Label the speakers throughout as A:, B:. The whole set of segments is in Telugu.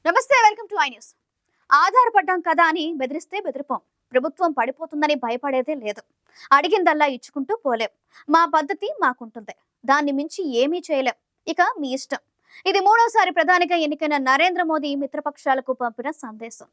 A: నమస్తే, వెల్కమ్ టు ఐ న్యూస్. ఆధారపడ్డాం కదా అని బెదిరిస్తే బెదిరిపోం. ప్రభుత్వం పడిపోతుందని భయపడేదే లేదు. అడిగిందల్లా ఇచ్చుకుంటూ పోలేం. మా పద్ధతి మాకుంటుంది. దాన్ని మించి ఏమీ చేయలేం. ఇక మీ ఇష్టం. ఇది మూడోసారి ప్రధానిగా ఎన్నికైన నరేంద్ర మోదీ మిత్రపక్షాలకు పంపిన సందేశం.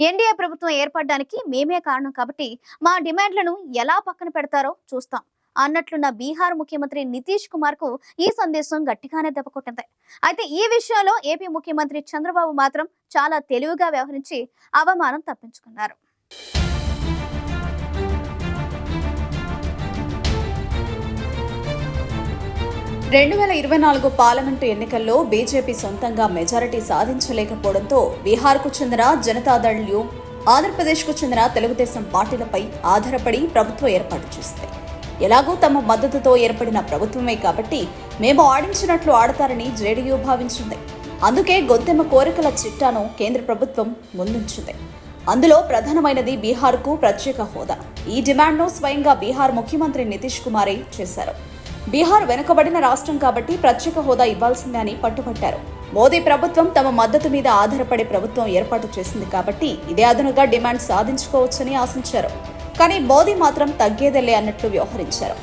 A: ఎన్డీఏ ప్రభుత్వం ఏర్పడడానికి మేమే కారణం కాబట్టి మా డిమాండ్లను ఎలా పక్కన పెడతారో చూస్తాం అన్నట్లున్న బీహార్ ముఖ్యమంత్రి నితీష్ కుమార్ కు ఈ సందేశం గట్టిగానే దెబ్బకొట్టింది. అయితే ఈ విషయంలో ఏపీ ముఖ్యమంత్రి చంద్రబాబు మాత్రం చాలా తెలివిగా వ్యవహరించి అవమానం తప్పించుకున్నారు.
B: 2024 పార్లమెంటు ఎన్నికల్లో బీజేపీ సొంతంగా మెజారిటీ సాధించలేకపోవడంతో బీహార్కు చెందిన జనతాదళ్ యు, ఆంధ్రప్రదేశ్కు చెందిన తెలుగుదేశం పార్టీలపై ఆధారపడి ప్రభుత్వం ఏర్పాటు చేస్తాయి. ఎలాగూ తమ మద్దతుతో ఏర్పడిన ప్రభుత్వమే కాబట్టి మేము ఆడించినట్లు ఆడతారని జేడీయూ భావించింది. అందుకే గొంతెమ్మ కోరికల చిట్టాను కేంద్ర ప్రభుత్వం ముందుంచింది. అందులో ప్రధానమైనది బీహార్కు ప్రత్యేక హోదా. ఈ డిమాండ్ను స్వయంగా బీహార్ ముఖ్యమంత్రి నితీష్ కుమారే చేశారు. బీహార్ వెనుకబడిన రాష్ట్రం కాబట్టి ప్రత్యేక హోదా ఇవ్వాల్సిందే అని పట్టుబట్టారు. మోదీ ప్రభుత్వం తమ మద్దతు మీద ఆధారపడే ప్రభుత్వం ఏర్పాటు చేసింది కాబట్టి ఇదే అదనుగా డిమాండ్ సాధించుకోవచ్చని ఆశించారు. కానీ మోదీ మాత్రం తగ్గేదలే అన్నట్లు వ్యవహరించారు.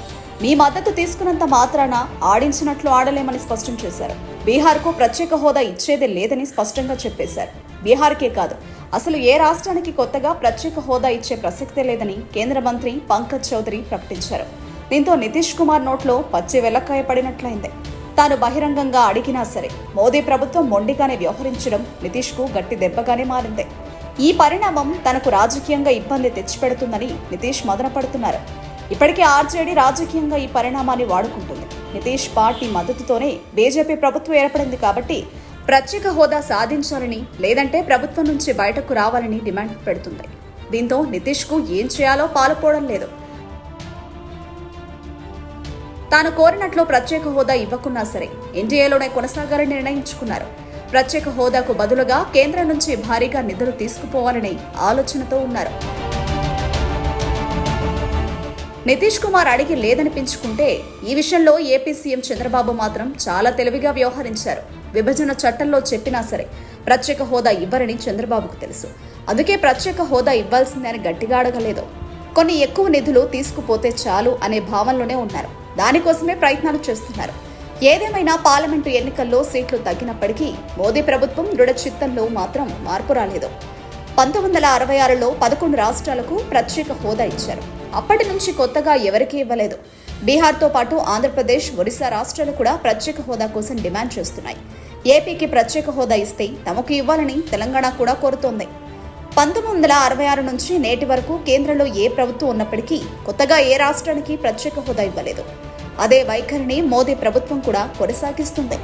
B: మీ మద్దతు తీసుకున్నంత మాత్రాన ఆడించినట్లు ఆడలేమని స్పష్టం చేశారు. బీహార్కు ప్రత్యేక హోదా ఇచ్చేదే లేదని స్పష్టంగా చెప్పేశారు. బీహార్కే కాదు, అసలు ఏ రాష్ట్రానికి కొత్తగా ప్రత్యేక హోదా ఇచ్చే ప్రసక్తే లేదని కేంద్ర మంత్రి పంకజ్ చౌదరి ప్రకటించారు. దీంతో నితీష్ కుమార్ నోట్లో పచ్చి వెల్లకాయ పడినట్లయింది. తాను బహిరంగంగా అడిగినా సరే మోదీ ప్రభుత్వం మొండిగానే వ్యవహరించడం నితీష్కు గట్టి దెబ్బగానే మారింది. ఈ పరిణామం తనకు రాజకీయంగా ఇబ్బంది తెచ్చిపెడుతుందని నితీష్ మదనపడుతున్నారు. ఇప్పటికే ఆర్జేడీ రాజకీయంగా ఈ పరిణామాన్ని వాడుకుంటుంది. నితీష్ పార్టీ మద్దతుతోనే బీజేపీ ప్రభుత్వం ఏర్పడింది కాబట్టి ప్రత్యేక హోదా సాధించాలని, లేదంటే ప్రభుత్వం నుంచి బయటకు రావాలని డిమాండ్ పెడుతుంది. దీంతో నితీష్కు ఏం చేయాలో పాలుపోవడం లేదు. తాను కోరినట్లు ప్రత్యేక హోదా ఇవ్వకున్నా సరే ఎన్డీఏలోనే కొనసాగాలని నిర్ణయించుకున్నారు. ప్రత్యేక హోదాకు బదులుగా కేంద్రం నుంచి భారీగా నిధులు తీసుకుపోవాలనే ఆలోచనతో ఉన్నారు. నితీష్ కుమార్ అడిగి లేదనిపించుకుంటే ఈ విషయంలో ఏపీ సీఎం చంద్రబాబు మాత్రం చాలా తెలివిగా వ్యవహరించారు. విభజన చట్టంలో చెప్పినా సరే ప్రత్యేక హోదా ఇవ్వరని చంద్రబాబుకు తెలుసు. అందుకే ప్రత్యేక హోదా ఇవ్వాల్సిందే అని గట్టిగా అడగలేదు. కొన్ని ఎక్కువ నిధులు తీసుకుపోతే చాలు అనే భావనలోనే ఉన్నారు. దానికోసమే ప్రయత్నాలు చేస్తున్నారు. ఏదేమైనా పార్లమెంటు ఎన్నికల్లో సీట్లు తగ్గినప్పటికీ మోదీ ప్రభుత్వం దృఢ చిత్తంలో మాత్రం మార్పు రాలేదు. 1966లో 11 రాష్ట్రాలకు ప్రత్యేక హోదా ఇచ్చారు. అప్పటి నుంచి కొత్తగా ఎవరికీ ఇవ్వలేదు. బీహార్తో పాటు ఆంధ్రప్రదేశ్, ఒడిశా రాష్ట్రాలు కూడా ప్రత్యేక హోదా కోసం డిమాండ్ చేస్తున్నాయి. ఏపీకి ప్రత్యేక హోదా ఇస్తే తమకు ఇవ్వాలని తెలంగాణ కూడా కోరుతోంది. 1966 నుంచి నేటి వరకు కేంద్రంలో ఏ ప్రభుత్వం ఉన్నప్పటికీ కొత్తగా ఏ రాష్ట్రానికి ప్రత్యేక హోదా ఇవ్వలేదు. అదే వైఖరిని మోదీ ప్రభుత్వం కూడా కొనసాగిస్తుంది.